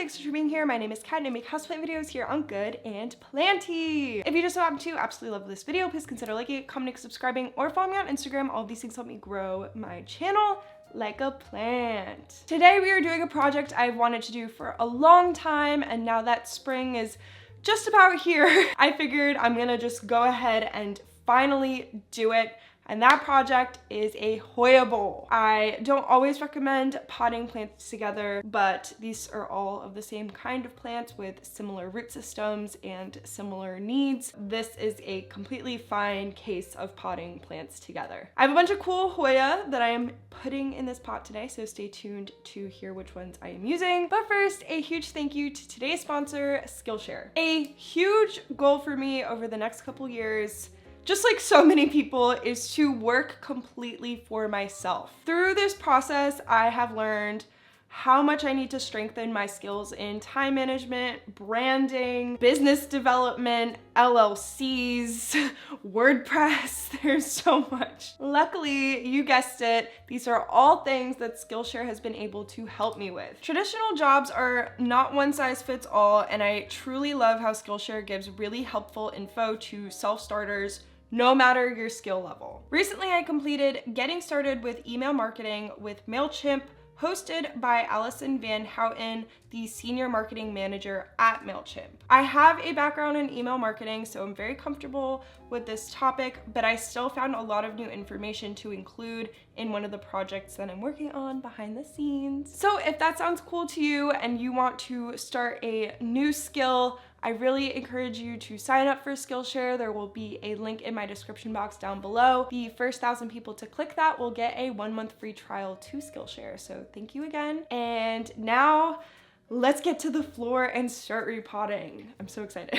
thanks for being here. My name is Kat and I make houseplant videos here on Good and Planty. If you just so happen to absolutely love this video, please consider liking it, commenting, subscribing, or follow me on Instagram. All of these things help me grow my channel like a plant. Today we are doing a project I've wanted to do for a long time, and now that spring is just about here, I figured I'm gonna just go ahead and finally do it. And that project is a Hoya bowl. I don't always recommend potting plants together, but these are all of the same kind of plants with similar root systems and similar needs. This is a completely fine case of potting plants together. I have a bunch of cool Hoya that I am putting in this pot today, so stay tuned to hear which ones I am using. But first, a huge thank you to today's sponsor, Skillshare. A huge goal for me over the next couple years, just like so many people, is to work completely for myself. Through this process, I have learned how much I need to strengthen my skills in time management, branding, business development, LLCs, WordPress. There's so much. Luckily, you guessed it, these are all things that Skillshare has been able to help me with. Traditional jobs are not one size fits all, and I truly love how Skillshare gives really helpful info to self-starters, no matter your skill level. Recently, I completed Getting Started with Email Marketing with MailChimp, hosted by Allison Van Houten, the Senior Marketing Manager at MailChimp. I have a background in email marketing, so I'm very comfortable with this topic, but I still found a lot of new information to include in one of the projects that I'm working on behind the scenes. So if that sounds cool to you and you want to start a new skill, I really encourage you to sign up for Skillshare. There will be a link in my description box down below. The first 1,000 people to click that will get a 1-month free trial to Skillshare. So thank you again. And now let's get to the floor and start repotting. I'm so excited.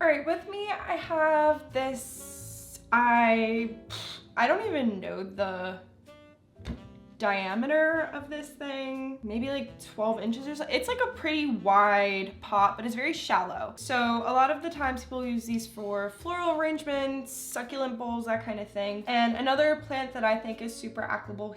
All right, with me, I have this, I don't even know the diameter of this thing, maybe like 12 inches or so. It's like a pretty wide pot, but it's very shallow. So a lot of the times people use these for floral arrangements, succulent bowls, that kind of thing. And another plant that I think is super applicable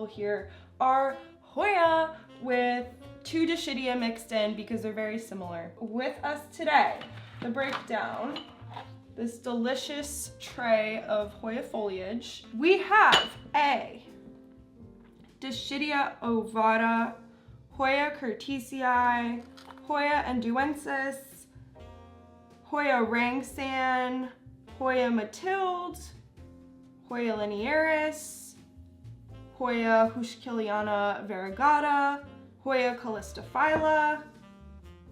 here are Hoya with 2 Dischidia mixed in because they're very similar. With us today, the breakdown, this delicious tray of Hoya foliage. We have a Dischidia ovata, Hoya curtisii, Hoya enduensis, Hoya rangsan, Hoya matilde, Hoya linearis, Hoya huschkiliana variegata, Hoya calistophylla,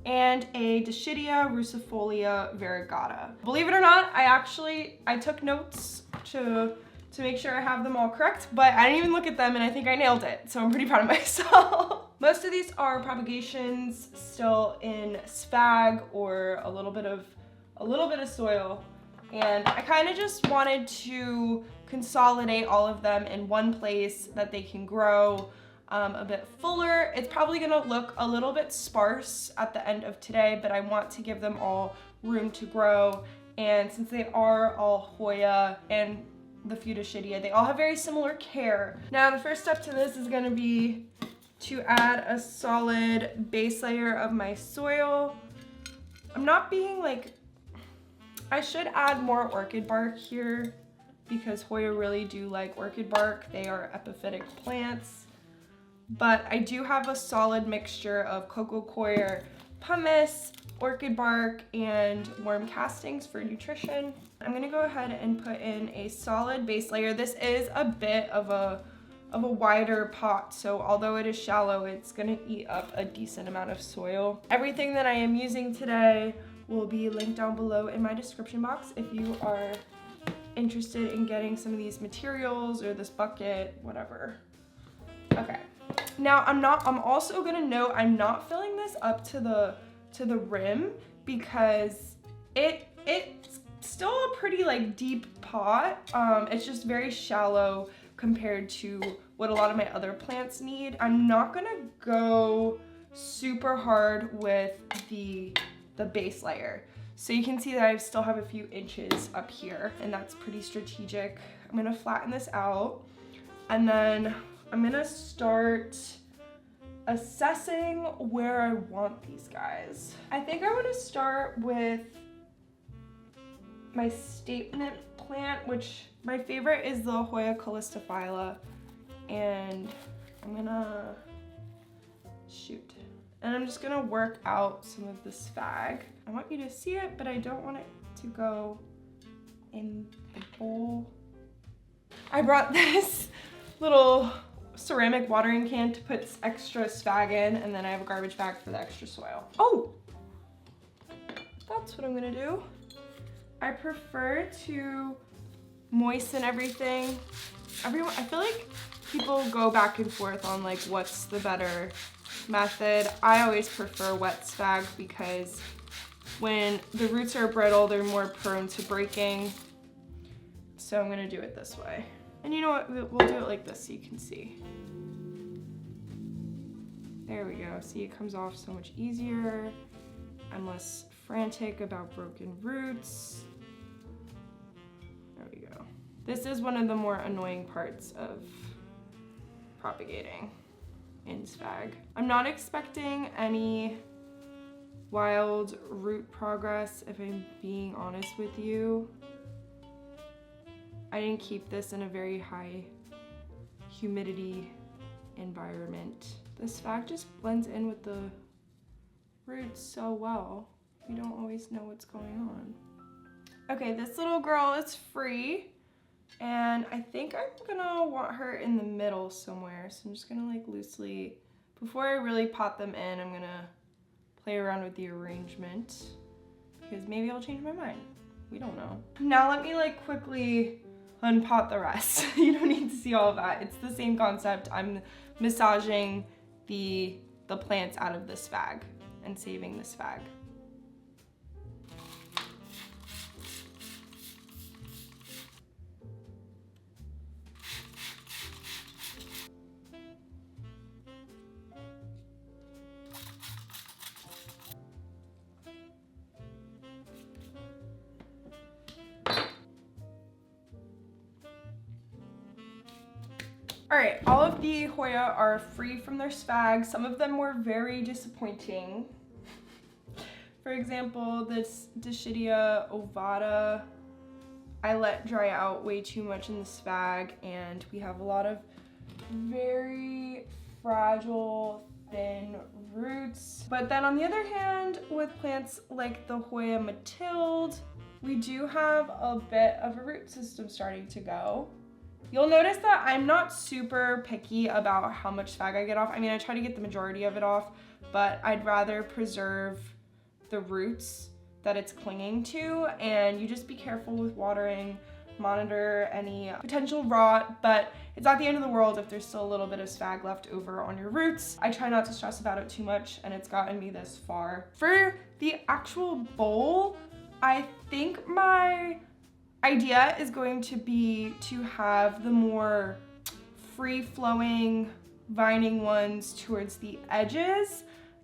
and a Dischidia rucifolia variegata. Believe it or not, I took notes to make sure I have them all correct, but I didn't even look at them and I think I nailed it, so I'm pretty proud of myself. Most of these are propagations still in spag or a little bit of soil, and I kind of just wanted to consolidate all of them in one place that they can grow a bit fuller. It's probably gonna look a little bit sparse at the end of today, but I want to give them all room to grow. And since they are all Hoya and the few Dischidia, they all have very similar care. Now, the first step to this is gonna be to add a solid base layer of my soil. I'm not being I should add more orchid bark here because Hoya really do like orchid bark. They are epiphytic plants. But I do have a solid mixture of cocoa coir, pumice, orchid bark, and worm castings for nutrition. I'm gonna go ahead and put in a solid base layer. This is a bit of a wider pot, so although it is shallow, it's gonna eat up a decent amount of soil. Everything that I am using today will be linked down below in my description box if you are interested in getting some of these materials or this bucket, whatever. Okay. Now I'm also gonna note I'm not filling this up to the rim because it's still a pretty deep pot. It's just very shallow compared to what a lot of my other plants need. I'm not gonna go super hard with the base layer. So you can see that I still have a few inches up here, and that's pretty strategic. I'm gonna flatten this out, and then I'm gonna start assessing where I want these guys. I think I wanna start with my statement plant, which my favorite is the Hoya calistophylla, and I'm gonna shoot. And I'm just gonna work out some of this spag. I want you to see it, but I don't want it to go in the bowl. I brought this little ceramic watering can to put extra spag in, and then I have a garbage bag for the extra soil. Oh, that's what I'm gonna do. I prefer to moisten everything. I feel like people go back and forth on like what's the better method. I always prefer wet spag because when the roots are brittle, they're more prone to breaking. So I'm gonna do it this way. And you know what, we'll do it like this so you can see. There we go, see, it comes off so much easier. I'm less frantic about broken roots. There we go. This is one of the more annoying parts of propagating in spag. I'm not expecting any wild root progress, if I'm being honest with you. I didn't keep this in a very high humidity environment. The spag just blends in with the roots so well. We don't always know what's going on. Okay, this little girl is free, and I think I'm gonna want her in the middle somewhere. So I'm just gonna like loosely, before I really pot them in, I'm gonna play around with the arrangement because maybe I'll change my mind. We don't know. Now let me like quickly unpot the rest. You don't need to see all of that. It's the same concept. I'm massaging the plants out of the spag and saving the spag. All right, all of the Hoya are free from their spag. Some of them were very disappointing. For example, this Dischidia ovata, I let dry out way too much in the spag, and we have a lot of very fragile, thin roots. But then on the other hand, with plants like the Hoya Matilde, we do have a bit of a root system starting to go. You'll notice that I'm not super picky about how much spag I get off. I mean, I try to get the majority of it off, but I'd rather preserve the roots that it's clinging to, and you just be careful with watering, monitor any potential rot, but it's not the end of the world if there's still a little bit of spag left over on your roots. I try not to stress about it too much, and it's gotten me this far. For the actual bowl, I think my idea is going to be to have the more free-flowing vining ones towards the edges,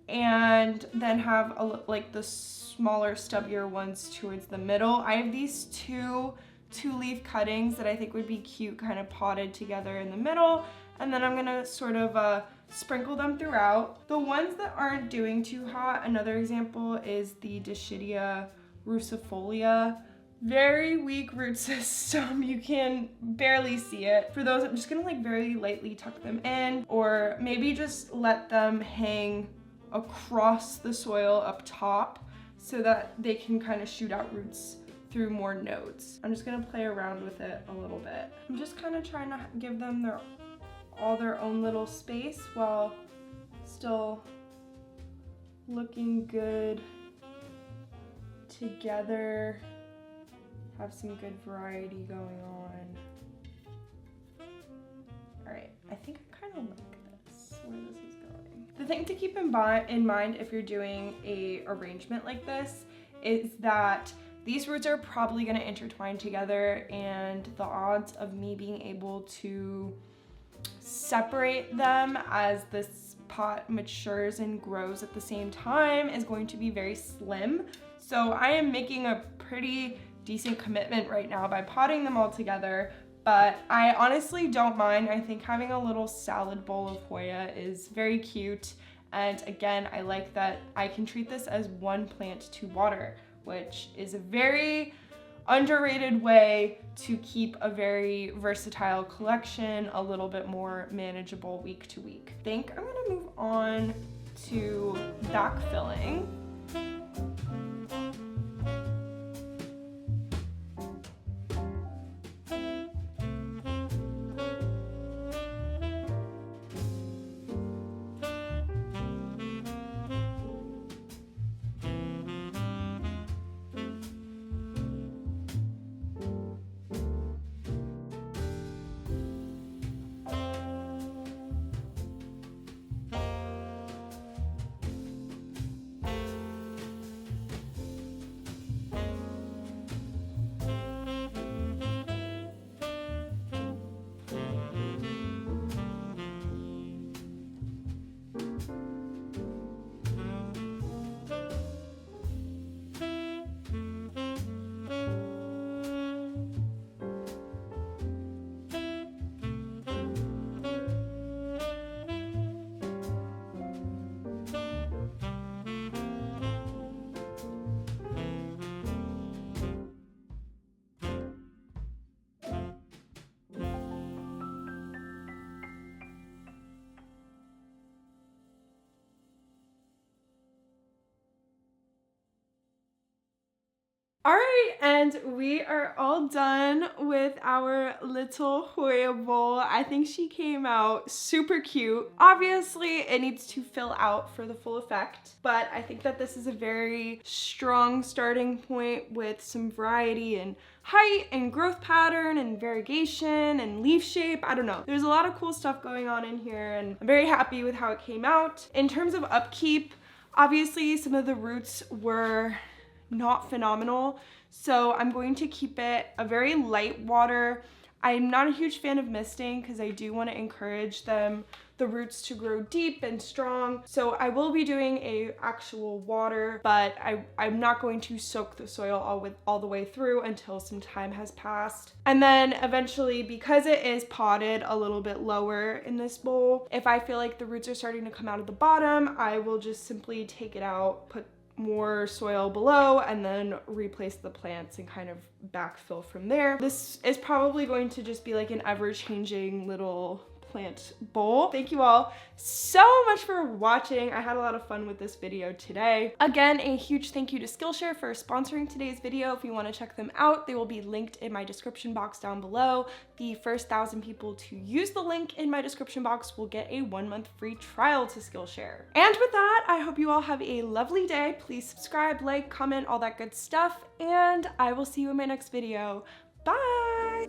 and then have like the smaller, stubbier ones towards the middle. I have these two-leaf cuttings that I think would be cute, kind of potted together in the middle, and then I'm gonna sort of sprinkle them throughout. The ones that aren't doing too hot, another example is the Dischidia rucifolia. Very weak root system, you can barely see it. For those, I'm just gonna like very lightly tuck them in, or maybe just let them hang across the soil up top so that they can kind of shoot out roots through more nodes. I'm just gonna play around with it a little bit. I'm just kind of trying to give them all their own little space while still looking good together. Have some good variety going on. All right, I think I kind of like this, where this is going. The thing to keep in mind if you're doing a arrangement like this is that these roots are probably gonna intertwine together, and the odds of me being able to separate them as this pot matures and grows at the same time is going to be very slim. So I am making a pretty decent commitment right now by potting them all together, but I honestly don't mind. I think having a little salad bowl of Hoya is very cute. And again, I like that I can treat this as one plant to water, which is a very underrated way to keep a very versatile collection a little bit more manageable week to week. I think I'm gonna move on to backfilling. All right, and we are all done with our little Hoya bowl. I think she came out super cute. Obviously, it needs to fill out for the full effect, but I think that this is a very strong starting point with some variety and height and growth pattern and variegation and leaf shape. I don't know. There's a lot of cool stuff going on in here, and I'm very happy with how it came out. In terms of upkeep, obviously some of the roots were not phenomenal, so I'm going to keep it a very light water. I'm not a huge fan of misting because I do want to encourage the roots to grow deep and strong. So I will be doing a actual water, but I'm not going to soak the soil all the way through until some time has passed. And then eventually, because it is potted a little bit lower in this bowl, if I feel like the roots are starting to come out of the bottom, I will just simply take it out, put more soil below, and then replace the plants and kind of backfill from there. This is probably going to just be like an ever-changing little plant bowl. Thank you all so much for watching. I had a lot of fun with this video today. Again, a huge thank you to Skillshare for sponsoring today's video. If you want to check them out, they will be linked in my description box down below. The first 1,000 people to use the link in my description box will get a 1-month free trial to Skillshare. And with that, I hope you all have a lovely day. Please subscribe, like, comment, all that good stuff, and I will see you in my next video. Bye!